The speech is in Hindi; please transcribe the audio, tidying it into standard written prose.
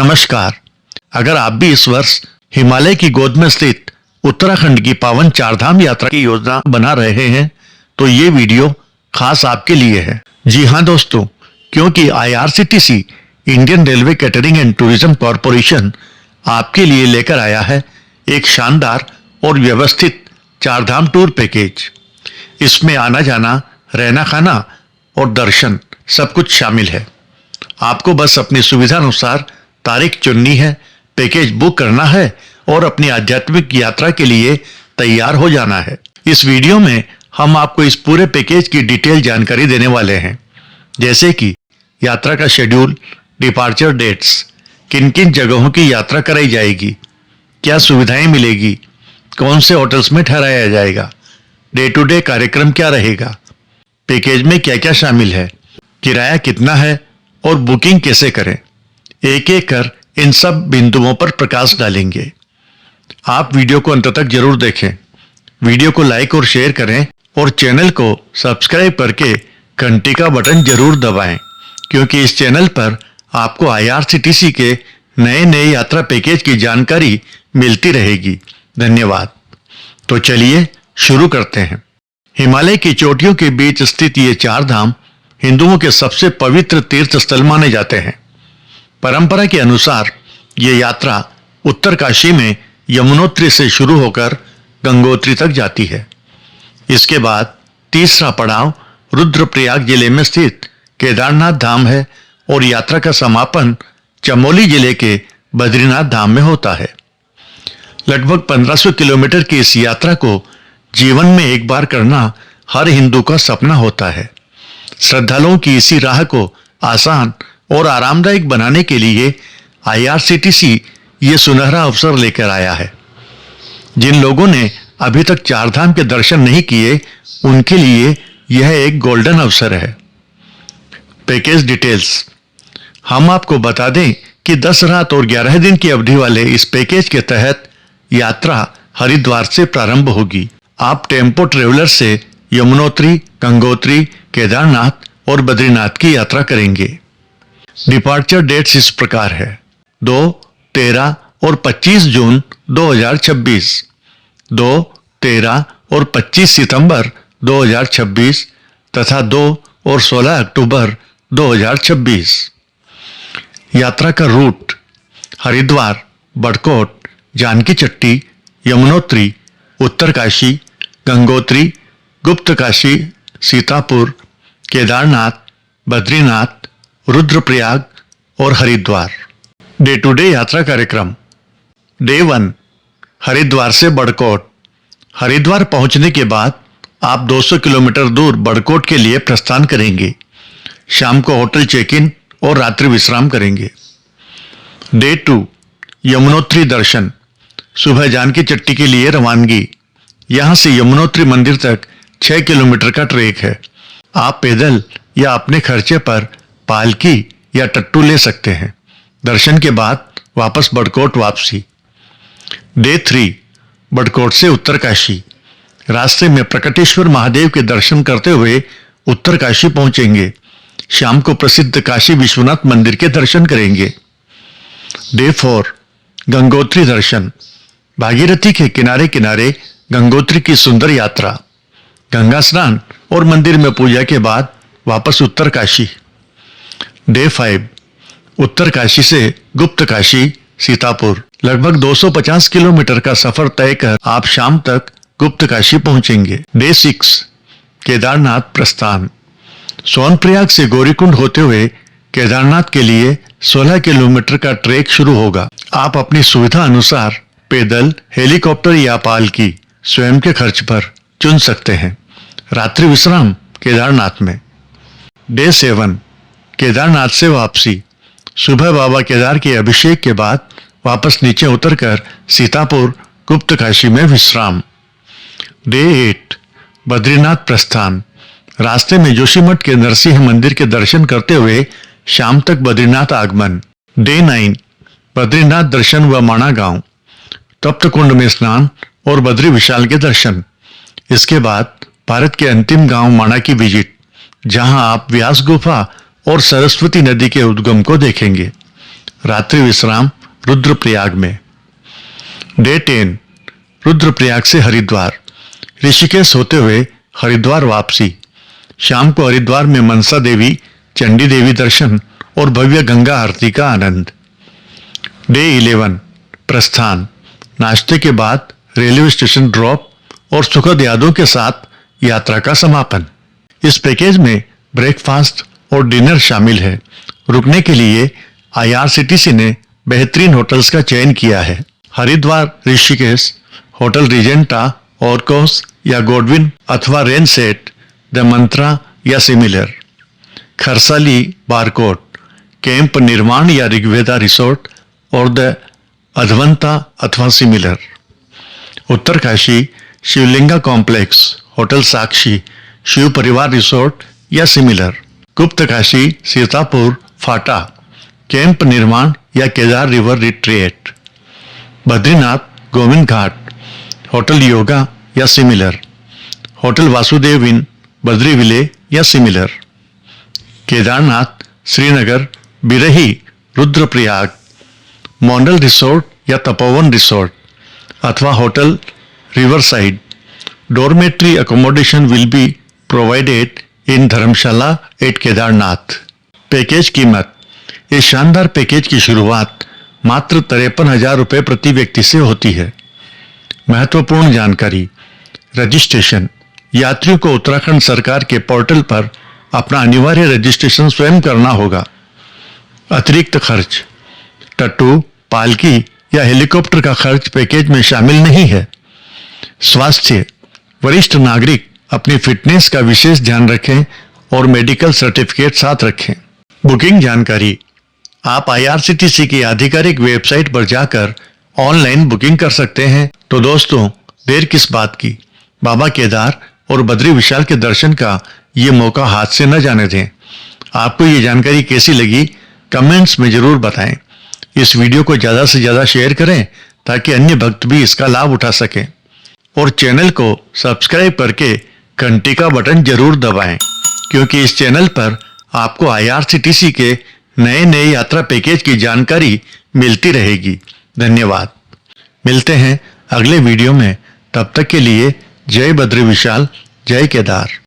नमस्कार। अगर आप भी इस वर्ष हिमालय की गोद में स्थित उत्तराखंड की पावन चारधाम यात्रा की योजना बना रहे हैं तो ये वीडियो खास आपके लिए है। जी हाँ दोस्तों, क्योंकि IRCTC Indian railway catering and tourism corporation आपके लिए लेकर आया है एक शानदार और व्यवस्थित चारधाम टूर पैकेज। इसमें आना जाना, रहना खाना और दर्शन सब कुछ शामिल है। आपको बस अपनी सुविधा अनुसार तारीख चुननी है, पैकेज बुक करना है और अपनी आध्यात्मिक यात्रा के लिए तैयार हो जाना है। इस वीडियो में हम आपको इस पूरे पैकेज की डिटेल जानकारी देने वाले हैं, जैसे कि यात्रा का शेड्यूल, डिपार्चर डेट्स, किन किन जगहों की यात्रा कराई जाएगी, क्या सुविधाएं मिलेगी, कौन से होटल्स में ठहराया जाएगा, डे टू डे कार्यक्रम क्या रहेगा, पैकेज में क्या क्या शामिल है, किराया कितना है और बुकिंग कैसे करें। एक एक कर इन सब बिंदुओं पर प्रकाश डालेंगे। आप वीडियो को अंत तक जरूर देखें। वीडियो को लाइक और शेयर करें और चैनल को सब्सक्राइब करके घंटी का बटन जरूर दबाएं, क्योंकि इस चैनल पर आपको IRCTC के नए यात्रा पैकेज की जानकारी मिलती रहेगी। धन्यवाद। तो चलिए शुरू करते हैं। हिमालय की चोटियों के बीच स्थित ये चार धाम हिंदुओं के सबसे पवित्र तीर्थ स्थल माने जाते हैं। परंपरा के अनुसार ये यात्रा उत्तरकाशी में यमुनोत्री से शुरू होकर गंगोत्री तक जाती है। इसके बाद तीसरा पड़ाव रुद्रप्रयाग जिले में स्थित केदारनाथ धाम है और यात्रा का समापन चमोली जिले के बद्रीनाथ धाम में होता है। लगभग 1500 किलोमीटर की इस यात्रा को जीवन में एक बार करना हर हिंदू का सपना होता है। श्रद्धालुओं की इसी राह को आसान और आरामदायक बनाने के लिए IRCTC ये सुनहरा अवसर लेकर आया है। जिन लोगों ने अभी तक चारधाम के दर्शन नहीं किए, उनके लिए यह एक गोल्डन अवसर है। Package details. हम आपको बता दें कि 10 रात और 11 दिन की अवधि वाले इस पैकेज के तहत यात्रा हरिद्वार से प्रारंभ होगी। आप टेम्पो ट्रेवलर से यमुनोत्री, गंगोत्री, केदारनाथ और बद्रीनाथ की यात्रा करेंगे। डिपार्चर डेट्स इस प्रकार है: 2, 13 और 25 जून 2026, 2, 13 और 25 सितंबर 2026 तथा 2 और 16 अक्टूबर 2026। यात्रा का रूट: हरिद्वार, बड़कोट, जानकी चट्टी, यमुनोत्री, उत्तरकाशी, गंगोत्री, गुप्तकाशी, सीतापुर, केदारनाथ, बद्रीनाथ, रुद्रप्रयाग और हरिद्वार। डे टू डे यात्रा कार्यक्रम। डे 1 हरिद्वार से बड़कोट। हरिद्वार पहुंचने के बाद आप 200 किलोमीटर दूर बड़कोट के लिए प्रस्थान करेंगे। शाम को होटल चेक इन और रात्रि विश्राम करेंगे। डे 2 यमुनोत्री दर्शन। सुबह जानकी चट्टी के लिए रवानगी। यहां से यमुनोत्री मंदिर तक 6 किलोमीटर का ट्रैक है। आप पैदल या अपने खर्चे पर पालकी या टट्टू ले सकते हैं। दर्शन के बाद वापस बड़कोट वापसी। डे 3 बड़कोट से उत्तरकाशी। रास्ते में प्रकटेश्वर महादेव के दर्शन करते हुए उत्तरकाशी पहुंचेंगे। शाम को प्रसिद्ध काशी विश्वनाथ मंदिर के दर्शन करेंगे। डे 4 गंगोत्री दर्शन। भागीरथी के किनारे किनारे गंगोत्री की सुंदर यात्रा। गंगा स्नान और मंदिर में पूजा के बाद वापस उत्तरकाशी। डे 5 उत्तरकाशी से गुप्तकाशी, सीतापुर। लगभग 250 किलोमीटर का सफर तय कर आप शाम तक गुप्तकाशी पहुंचेंगे। डे 6 केदारनाथ प्रस्थान। सोनप्रयाग से गौरीकुंड होते हुए केदारनाथ के लिए 16 किलोमीटर का ट्रैक शुरू होगा। आप अपनी सुविधा अनुसार पैदल, हेलीकॉप्टर या पालकी स्वयं के खर्च पर चुन सकते हैं। रात्रि विश्राम केदारनाथ में। डे 7 केदारनाथ से वापसी। सुबह बाबा केदार के अभिषेक के बाद वापस नीचे उतरकर सीतापुर, गुप्तकाशी में विश्राम। डे 8 बद्रीनाथ प्रस्थान। रास्ते में जोशीमठ के नरसिंह मंदिर के दर्शन करते हुए शाम तक बद्रीनाथ आगमन। डे 9 बद्रीनाथ दर्शन व माणा गांव। तप्त कुंड में स्नान और बद्री विशाल के दर्शन। इसके बाद भारत के अंतिम गांव माणा की विजिट, जहां आप व्यास गुफा और सरस्वती नदी के उद्गम को देखेंगे। रात्रि विश्राम रुद्रप्रयाग में। डे 10 रुद्रप्रयाग से हरिद्वार, ऋषिकेश होते हुए हरिद्वार वापसी। शाम को हरिद्वार में मनसा देवी, चंडी देवी दर्शन और भव्य गंगा आरती का आनंद। डे 11 प्रस्थान, नाश्ते के बाद रेलवे स्टेशन ड्रॉप और सुखद यादों के साथ यात्रा का समापन। इस पैकेज में ब्रेकफास्ट और डिनर शामिल है। रुकने के लिए IRCTC ने बेहतरीन होटल्स का चयन किया है। हरिद्वार ऋषिकेश होटल रिजेंटा, ऑर्कोस या गोडविन अथवा रेनसेट, द मंत्रा या सिमिलर। खरसाली बारकोट, कैंप निर्माण या ऋग्वेदा रिसोर्ट और द अधवंता अथवा similar. Uttarkashi Shivlinga complex, hotel Sakshi, Shiv Parivar resort या सिमिलर। गुप्तकाशी सीतापुर फाटा, कैंप निर्माण या Kedar river retreat. Badrinath Govind Ghat, hotel Yoga या similar. Hotel Vasudev inn, Badri ville या सिमिलर। केदारनाथ श्रीनगर बिरही रुद्रप्रयाग, मॉन्डल रिसोर्ट या तपोवन रिसोर्ट अथवा hotel riverside. Dormitory accommodation will be provided in dharamshala at Kedarnath. Package कीमत, इस शानदार पैकेज की शुरुआत मात्र 53,000 रुपये प्रति व्यक्ति से होती है। महत्वपूर्ण जानकारी, रजिस्ट्रेशन, यात्रियों को उत्तराखंड सरकार के पोर्टल पर अपना अनिवार्य रजिस्ट्रेशन स्वयं करना होगा। अतिरिक्त खर्च, टट्टू, पालकी या हेलीकॉप्टर का खर्च पैकेज में शामिल नहीं है। स्वास्थ्य, वरिष्ठ नागरिक अपनी फिटनेस का विशेष ध्यान रखें और मेडिकल सर्टिफिकेट साथ रखें। बुकिंग जानकारी, आप IRCTC की आधिकारिक वेबसाइट पर जाकर ऑनलाइन बुकिंग कर सकते हैं। तो दोस्तों, देर किस बात की, बाबा केदार और बद्री विशाल के दर्शन का ये मौका हाथ से न जाने दें। आपको ये जानकारी कैसी लगी कमेंट्स में जरूर बताएं। इस वीडियो को ज़्यादा से ज़्यादा शेयर करें ताकि अन्य भक्त भी इसका लाभ उठा सकें और चैनल को सब्सक्राइब करके घंटी का बटन जरूर दबाएं, क्योंकि इस चैनल पर आपको IRCTC के नए यात्रा पैकेज की जानकारी मिलती रहेगी। धन्यवाद। मिलते हैं अगले वीडियो में, तब तक के लिए जय बद्री विशाल, जय केदार।